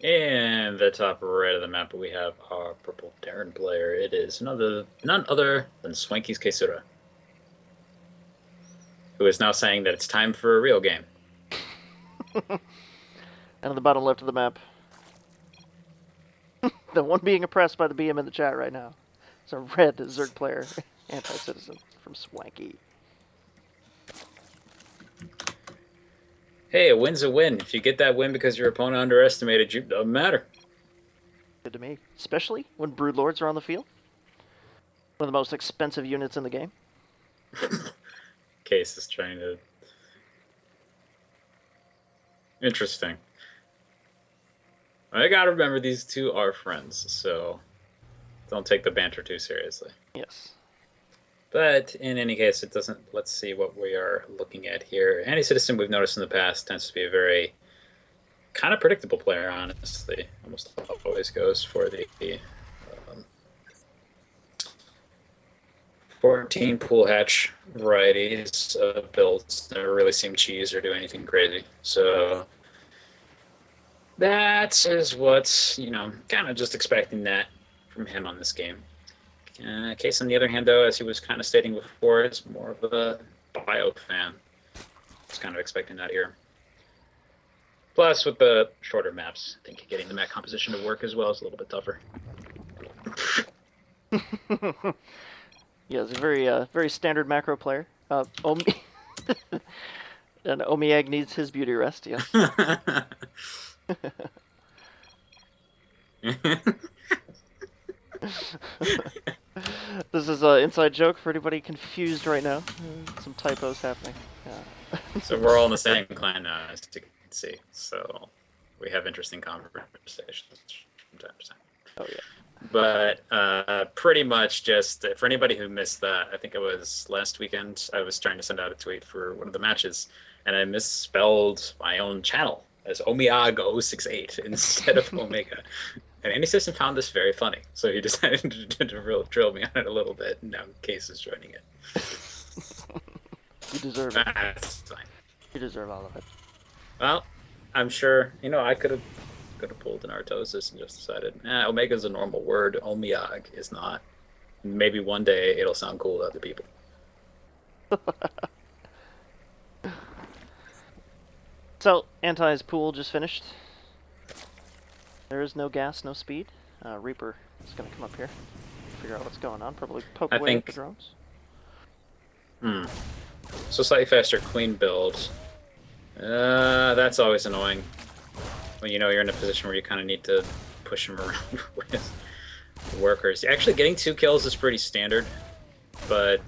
In the top right of the map, we have our purple Terran player. It is none other than Swanky's Caesura, who is now saying that it's time for a real game. And on the bottom left of the map, the one being oppressed by the BM in the chat right now. It's a red Zerg player, Anticitizen from Swanky. Hey, a win's a win. If you get that win because your opponent underestimated you, doesn't matter. Good to me. Especially when Broodlords are on the field. One of the most expensive units in the game. Case is trying to... Interesting. I gotta remember these two are friends, so don't take the banter too seriously. Yes. But in any case, it doesn't... Let's see what we are looking at here. Anticitizen, we've noticed in the past, tends to be a very kind of predictable player, honestly. Almost always goes for the 14 pool hatch varieties of builds. Never really seem cheese or do anything crazy. So that is what's, kind of just expecting that from him on this game. Case, on the other hand, though, as he was kind of stating before, is more of a bio fan. Just kind of expecting that here. Plus, with the shorter maps, I think getting the map composition to work as well is a little bit tougher. Yeah, he's a very standard macro player. And Omiag needs his beauty rest, yes. This is an inside joke for anybody confused right now. Some typos happening. So we're all in the same clan now, as you can see. So we have interesting conversations from time to time. Oh yeah. But pretty much just for anybody who missed that, I think it was last weekend, I was trying to send out a tweet for one of the matches, and I misspelled my own channel as Omiag068 instead of Omega. And Anticitizen found this very funny, so he decided to drill me on it a little bit, and now Case is joining it. You deserve it. That's fine. You deserve all of it. Well, I'm sure, I could have pulled an Artosis and just decided, Omega is a normal word, Omiag is not. Maybe one day it'll sound cool to other people. So, Anti's pool just finished. There is no gas, no speed. Reaper is going to come up here, figure out what's going on, probably poke away at the drones. So slightly faster Queen build. That's always annoying. When you're in a position where you kind of need to push him around with workers. Actually, getting 2 kills is pretty standard, but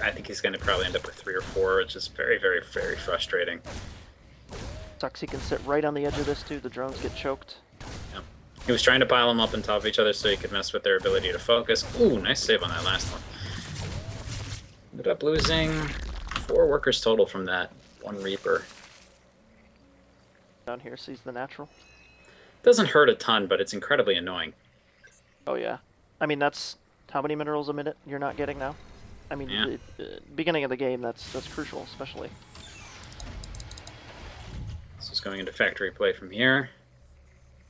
I think he's going to probably end up with 3 or 4, which is very, very, very frustrating. Sucks he can sit right on the edge of this too. The drones get choked. Yeah. He was trying to pile them up on top of each other so he could mess with their ability to focus. Ooh, nice save on that last one. Ended up losing 4 workers total from that 1 Reaper. Down here sees the natural. Doesn't hurt a ton, but it's incredibly annoying. Oh yeah. I mean, that's how many minerals a minute you're not getting now? I mean, Yeah. Beginning of the game, that's crucial, especially. This is going into factory play from here.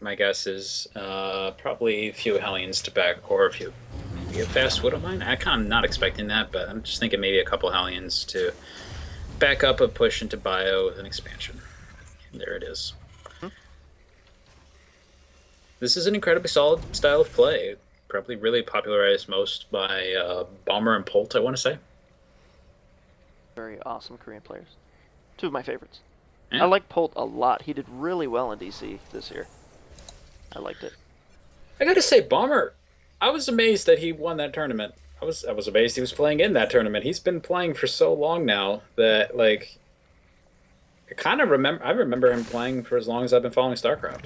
My guess is probably a few Hellions to back, or maybe a fast Widow Mine. I'm kind of not expecting that, but I'm just thinking maybe a couple Hellions to back up a push into bio with an expansion. And there it is. This is an incredibly solid style of play. Probably really popularized most by Bomber and Polt, I want to say. Very awesome Korean players. 2 of my favorites. Yeah. I like Polt a lot. He did really well in DC this year. I liked it. I gotta say, Bomber, I was amazed that he won that tournament. I was amazed he was playing in that tournament. He's been playing for so long now that I remember him playing for as long as I've been following StarCraft.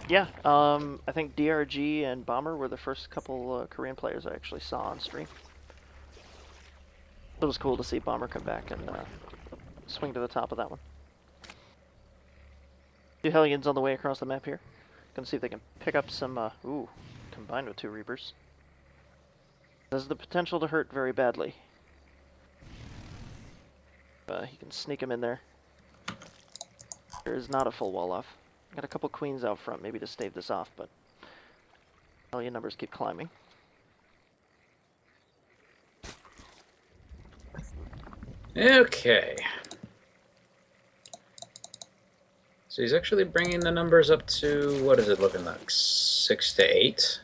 Yeah, I think DRG and Bomber were the first couple Korean players I actually saw on stream. It was cool to see Bomber come back and swing to the top of that one. 2 Hellions on the way across the map here. Gonna see if they can pick up some, combined with 2 Reapers. Has the potential to hurt very badly. He can sneak him in there. There is not a full wall off. Got a couple queens out front, maybe to stave this off, but Alien numbers keep climbing. Okay. So he's actually bringing the numbers up to, what is it looking like, 6 to 8?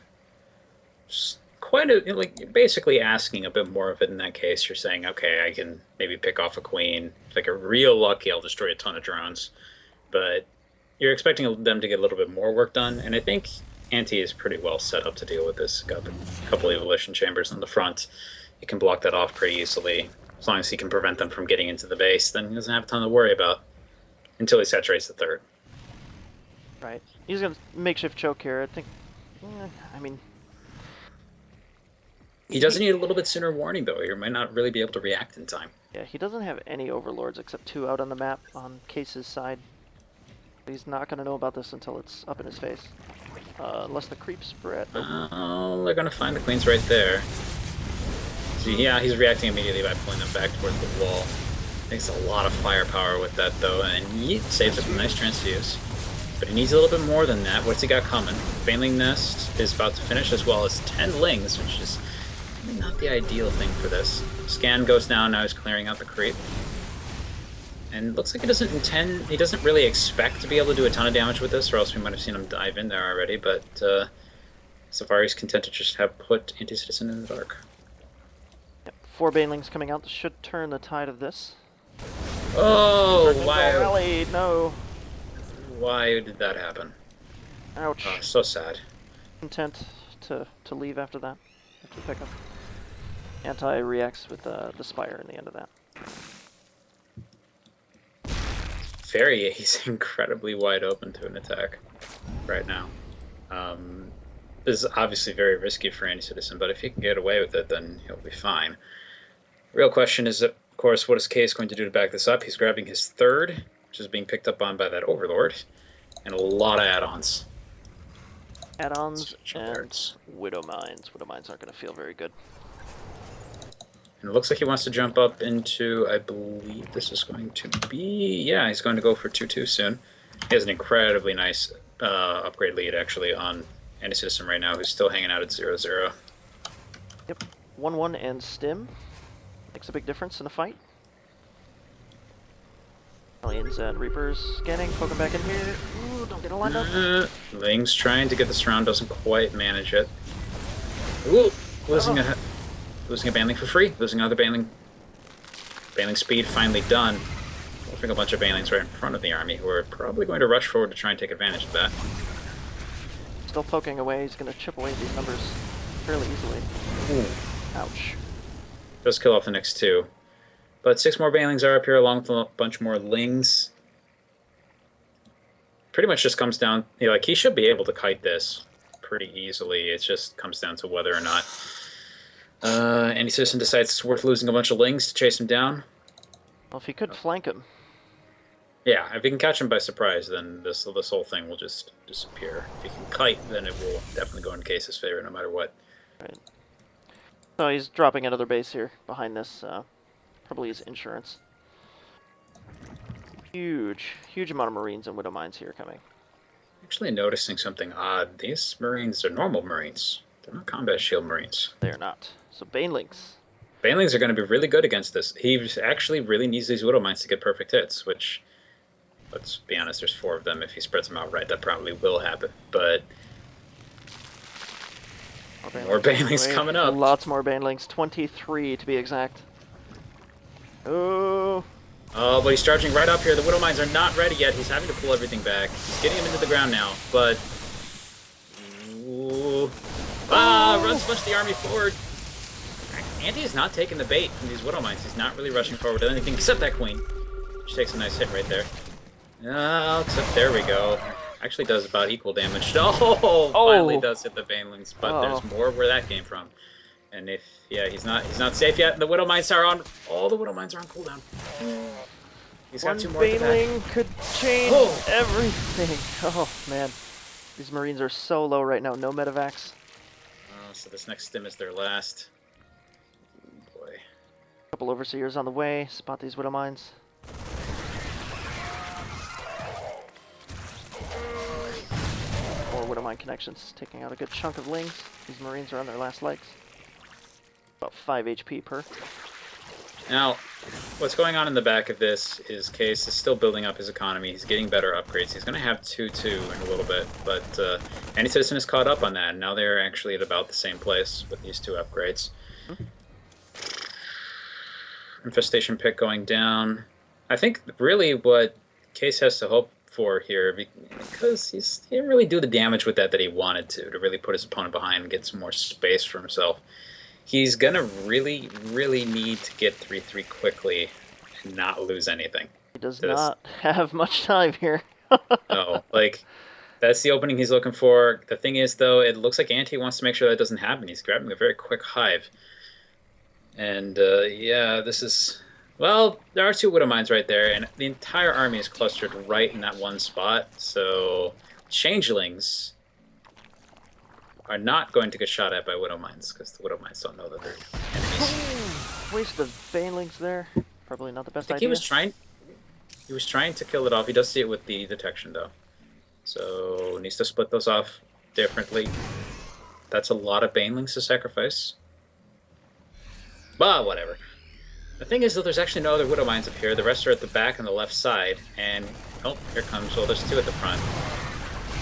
Just quite a, like, you're basically asking a bit more of it in that case. You're saying, okay, I can maybe pick off a queen. If I get real lucky, I'll destroy a ton of drones. But you're expecting them to get a little bit more work done, and I think Anti is pretty well set up to deal with this. Got a couple of evolution chambers on the front. He can block that off pretty easily. As long as he can prevent them from getting into the base, then he doesn't have a ton to worry about until he saturates the third. Right. He's gonna makeshift choke here. I think. I mean, He does need a little bit sooner warning, though. He might not really be able to react in time. yeah, he doesn't have any overlords except 2 out on the map on Case's side. He's not gonna know about this until it's up in his face. Unless the creeps spread. Oh, they're gonna find the queens right there. So yeah, he's reacting immediately by pulling them back towards the wall. Takes a lot of firepower with that, though, and he saves up a nice chance to use. But he needs a little bit more than that. What's he got coming? Baneling Nest is about to finish, as well as 10 Lings, which is not the ideal thing for this. Scan goes down, now he's clearing out the creep. And looks like he doesn't really expect to be able to do a ton of damage with this, or else we might have seen him dive in there already, but so far he's content to just have put Anticitizen in the dark. Yep, 4 banelings coming out. This should turn the tide of this. Oh, why? Rally, no. Why did that happen? Ouch. Oh, so sad. Content to leave after that. After pickup. Anti reacts with the Spire in the end of that. He's incredibly wide open to an attack right now. This is obviously very risky for Anticitizen, but if he can get away with it, then he'll be fine. Real question is, of course, what is Case going to do to back this up? He's grabbing his third, which is being picked up on by that Overlord, and a lot of add-ons. Add-ons and Widow Mines. Widow Mines aren't going to feel very good. And it looks like he wants to jump up into, I believe this is going to be, yeah, he's going to go for 2-2 soon. He has an incredibly nice upgrade lead, actually, on Anticitizen right now, who's still hanging out at 0-0. Yep, 1-1 and Stim. Makes a big difference in a fight. Aliens and Reapers scanning, poking back in here. Ooh, don't get a lined up. Ling's trying to get this round, doesn't quite manage it. Ooh, losing a baneling for free, losing another baneling. Baneling speed finally done. Wolfing a bunch of banelings right in front of the army, who are probably going to rush forward to try and take advantage of that. Still poking away, he's going to chip away these numbers fairly easily. Ooh. Ouch. Just kill off the next 2. But 6 more banelings are up here, along with a bunch more lings. Pretty much just comes down, like, he should be able to kite this pretty easily. It just comes down to whether or not Anticitizen decides it's worth losing a bunch of lings to chase him down. Well, if he could flank him. Yeah, if he can catch him by surprise, then this whole thing will just disappear. If he can kite, then it will definitely go in Case's favor, no matter what. Right. So he's dropping another base here behind this. Probably his insurance. Huge amount of Marines and Widow Mines here coming. Actually noticing something odd. These Marines are normal Marines. They're not combat shield Marines. They are not. So Banelings. Banelings are going to be really good against this. He actually really needs these Widow Mines to get perfect hits, which, let's be honest, there's 4 of them. If he spreads them out right, that probably will happen. But more Banelings coming up. Lots more Banelings. 23 to be exact. Oh. Oh, but he's charging right up here. The Widow Mines are not ready yet. He's having to pull everything back. He's getting him into the ground now, but... Ooh. Ah, runs push the army forward. Andy is not taking the bait from these Widow Mines. He's not really rushing forward with anything except that Queen, which takes a nice hit right there. Oh, except there we go. Actually does about equal damage. Oh, finally does hit the Banelings, but there's more where that came from. And if, yeah, he's not safe yet. The Widow Mines are on. All the Widow Mines are on cooldown. He's got 2 more. One Baneling could change everything. Oh man, these Marines are so low right now. No medevacs. Oh, so this next stim is their last. Oh, boy. Couple Overseers on the way. Spot these Widow Mines. Widowmine connections, taking out a good chunk of Lings. These Marines are on their last legs. About 5 HP per. Now, what's going on in the back of this is Case is still building up his economy. He's getting better upgrades. He's going to have 2-2 in a little bit, but Anticitizen is caught up on that, and now they're actually at about the same place with these 2 upgrades. Infestation pick going down. I think really what Case has to hope for here, because he didn't really do the damage with that he wanted to really put his opponent behind and get some more space for himself. He's going to really, really need to get 3-3 quickly and not lose anything. He does not have much time here. No, like, that's the opening he's looking for. The thing is, though, it looks like Anti wants to make sure that doesn't happen. He's grabbing a very quick hive. And, yeah, this is... Well, there are 2 Widow Mines right there, and the entire army is clustered right in that one spot. So, Changelings are not going to get shot at by Widow Mines, because the Widow Mines don't know that they're enemies. Waste of Banelings there. Probably not the best idea. He was trying to kill it off. He does see it with the detection, though. So, needs to split those off differently. That's a lot of Banelings to sacrifice. But, whatever. The thing is that there's actually no other Widow Mines up here. The rest are at the back and the left side. And, oh, here comes, well, there's 2 at the front.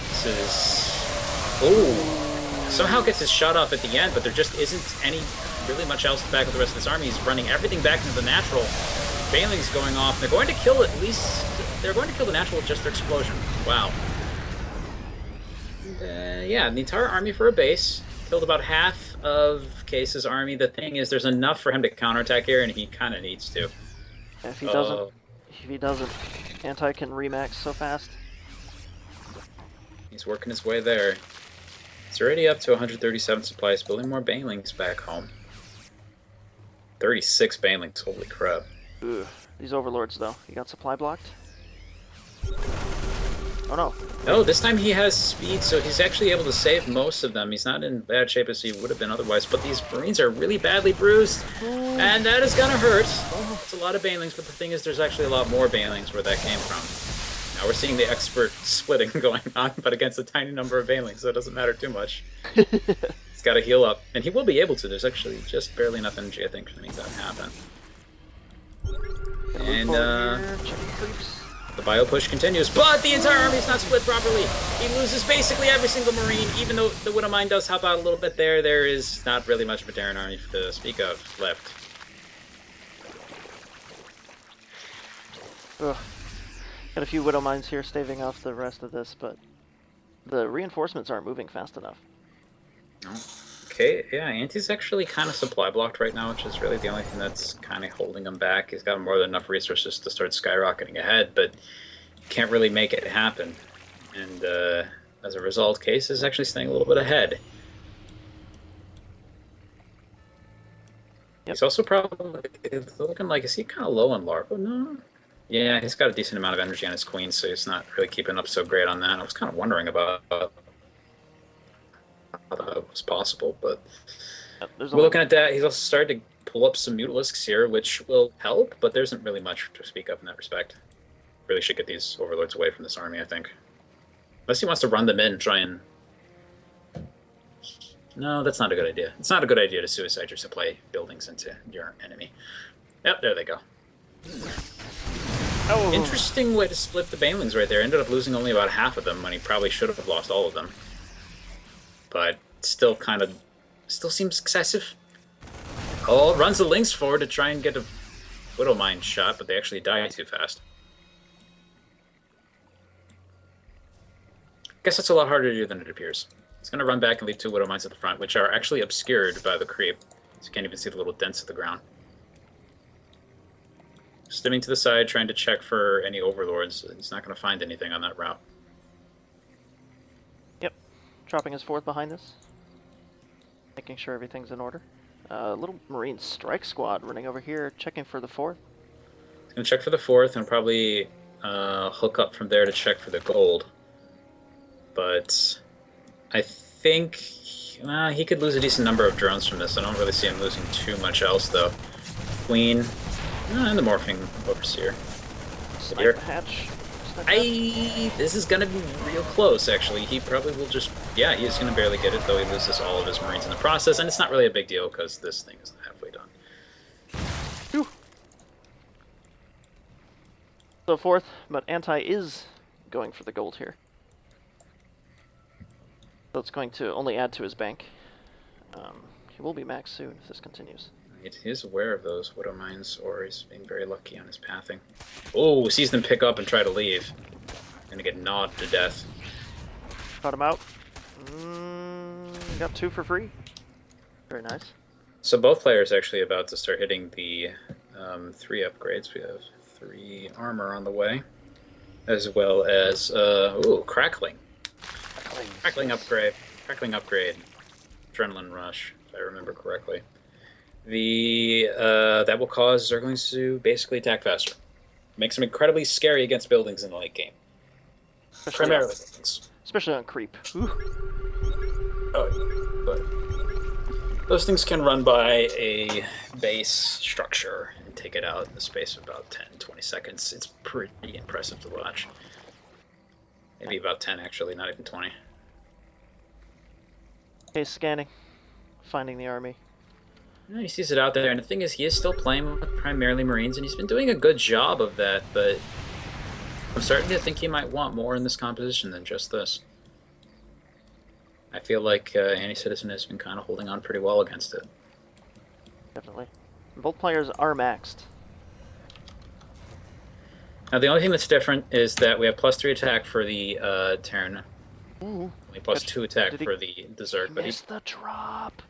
This is... Ooh. Somehow gets his shot off at the end, but there just isn't any really much else to back up the rest of this army. He's running everything back into the natural. Baneling's going off. They're going to kill at least... They're going to kill the natural with just their explosion. Wow. Yeah, the entire army for a base. Killed about half of Case's army. The thing is, there's enough for him to counterattack here, and he kind of needs to. If he doesn't, Anti can remax so fast. He's working his way there. He's already up to 137 supplies, building more Banelings back home. 36 Banelings, holy crap. Ugh. These Overlords, though. You got supply blocked? Oh, no. No, this time he has speed, so he's actually able to save most of them. He's not in bad shape as he would have been otherwise, but these Marines are really badly bruised, and that is gonna hurt. It's a lot of Banelings, but the thing is there's actually a lot more Banelings where that came from. Now we're seeing the expert splitting going on, but against a tiny number of Banelings, so it doesn't matter too much. He's got to heal up, and he will be able to. There's actually just barely enough energy, I think, to make that happen. And, the bio push continues, but the entire army is not split properly. He loses basically every single Marine, even though the Widow Mine does help out a little bit there. There is not really much of a Terran army to speak of left. Ugh. Got a few Widow Mines here staving off the rest of this, but the reinforcements aren't moving fast enough. Okay, yeah, Anti's actually kind of supply blocked right now, which is really the only thing that's kind of holding him back. He's got more than enough resources to start skyrocketing ahead, but can't really make it happen. And as a result, Case is actually staying a little bit ahead. Yep. He's also probably looking like, is he kind of low on larva? No. Yeah, he's got a decent amount of energy on his queen, so he's not really keeping up so great on that. I was kind of wondering about how that was possible, but we're looking at that. He's also started to pull up some Mutalisks here, which will help, but there isn't really much to speak of in that respect. Really should get these Overlords away from this army, I think. Unless he wants to run them in and try and... No, that's not a good idea. It's not a good idea to suicide your supply buildings into your enemy. Yep, there they go. Oh. Interesting way to split the Banelings right there. Ended up losing only about half of them when he probably should have lost all of them. But still still seems excessive. Oh, runs the Lynx forward to try and get a Widow Mine shot, but they actually die too fast. Guess that's a lot harder to do than it appears. He's going to run back and leave 2 Widow Mines at the front, which are actually obscured by the creep. So you can't even see the little dents at the ground. Stimming to the side, trying to check for any Overlords. He's not going to find anything on that route. Yep. Dropping his 4th behind this. Making sure everything's in order. Little Marine strike squad running over here, checking for the 4th. He's going to check for the 4th and probably hook up from there to check for the gold. But I think he could lose a decent number of drones from this. I don't really see him losing too much else, though. Queen, and the Morphing Overseer. Sniper hatch This is gonna be real close, actually. He probably will just, yeah, he's gonna barely get it, though he loses all of his Marines in the process, and it's not really a big deal because this thing is halfway done. Whew. So fourth, but Anti is going for the gold here. So it's going to only add to his bank. He will be maxed soon if this continues. He is aware of those Widow Mines, or he's being very lucky on his pathing. Oh, sees them pick up and try to leave. Gonna get gnawed to death. Caught him out. Got 2 for free. Very nice. So both players actually about to start hitting the 3 upgrades. We have 3 armor on the way, as well as ooh, crackling. Crackling upgrade. Crackling upgrade. Adrenaline rush, if I remember correctly. The that will cause Zerglings to basically attack faster. Makes them incredibly scary against buildings in the late game. Primarily buildings. Especially on creep. Ooh. Oh, but those things can run by a base structure and take it out in the space of about 10-20 seconds. It's pretty impressive to watch. Maybe about 10, actually, not even 20. Okay, scanning. Finding the army. He sees it out there, and the thing is, he is still playing with primarily Marines, and he's been doing a good job of that, but I'm starting to think he might want more in this composition than just this. I feel like Anticitizen has been kind of holding on pretty well against it. Definitely. Both players are maxed. Now, the only thing that's different is that we have +3 attack for the Terran. Ooh. Only +2 attack for the Zerg, but he missed the drop.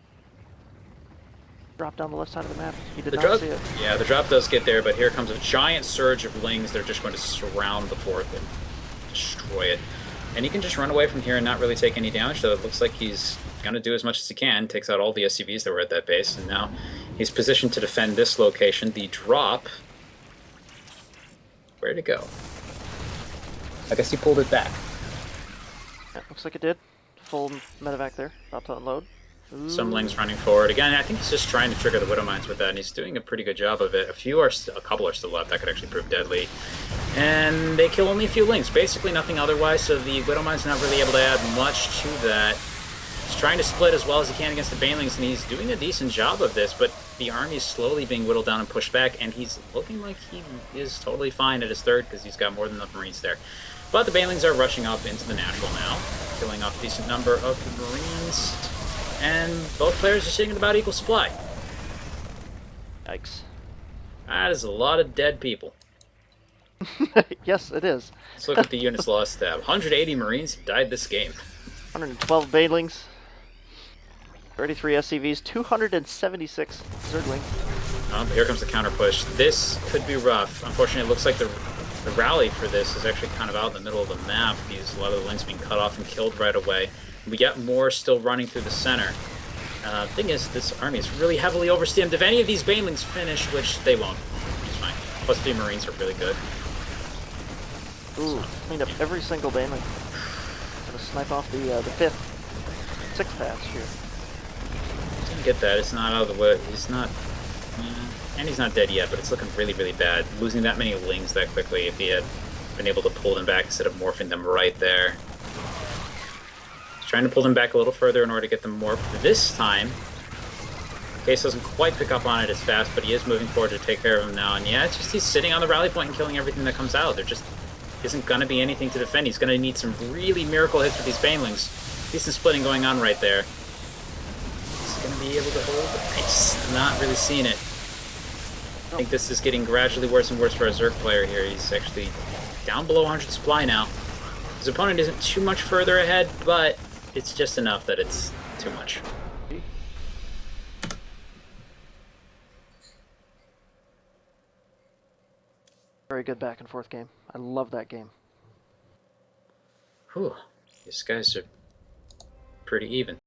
Drop down the left side of the map. He did the not drop, see it. yeah, the drop does get there, but here comes a giant surge of Lings. They're just going to surround the 4th and destroy it. And he can just run away from here and not really take any damage, though it looks like he's going to do as much as he can. Takes out all the SCVs that were at that base, and now he's positioned to defend this location. The drop... Where'd it go? I guess he pulled it back. Yeah, looks like it did. Full medevac there. About to unload. Ooh. Some Lings running forward. Again, I think he's just trying to trigger the Widow Mines with that, and he's doing a pretty good job of it. A couple are still left. That could actually prove deadly. And they kill only a few Lings. Basically nothing otherwise, so the Widow Mine's not really able to add much to that. He's trying to split as well as he can against the Banelings, and he's doing a decent job of this, but the army is slowly being whittled down and pushed back, and he's looking like he is totally fine at his 3rd because he's got more than enough Marines there. But the Banelings are rushing up into the natural now, killing off a decent number of the Marines. And both players are sitting at about equal supply. Yikes. That is a lot of dead people. Yes, it is. Let's look at the units lost tab. 180 Marines died this game. 112 Banelings. 33 SCVs. 276 Zerglings. Here comes the counter push. This could be rough. Unfortunately, it looks like the rally for this is actually kind of out in the middle of the map. A lot of the Lings being cut off and killed right away. We get more still running through the center. Thing is, this army is really heavily overstimmed. If any of these Banelings finish, which they won't, it's fine. +3 Marines are really good. Ooh, cleaned up every single Baneling. Gonna snipe off the 5th, 6th pass here. Didn't get that. It's not out of the way. He's not... and he's not dead yet, but it's looking really, really bad. Losing that many Lings that quickly, if he had been able to pull them back instead of morphing them right there. Trying to pull them back a little further in order to get them more. This time, Case doesn't quite pick up on it as fast, but he is moving forward to take care of him now. And yeah, it's just he's sitting on the rally point and killing everything that comes out. There just isn't going to be anything to defend. He's going to need some really miracle hits with these Banelings. Decent splitting going on right there. He's going to be able to hold, but I just not really seeing it. I think this is getting gradually worse and worse for a Zerg player here. He's actually down below 100 supply now. His opponent isn't too much further ahead, but it's just enough that it's too much. Very good back and forth game. I love that game. Whew. These guys are pretty even.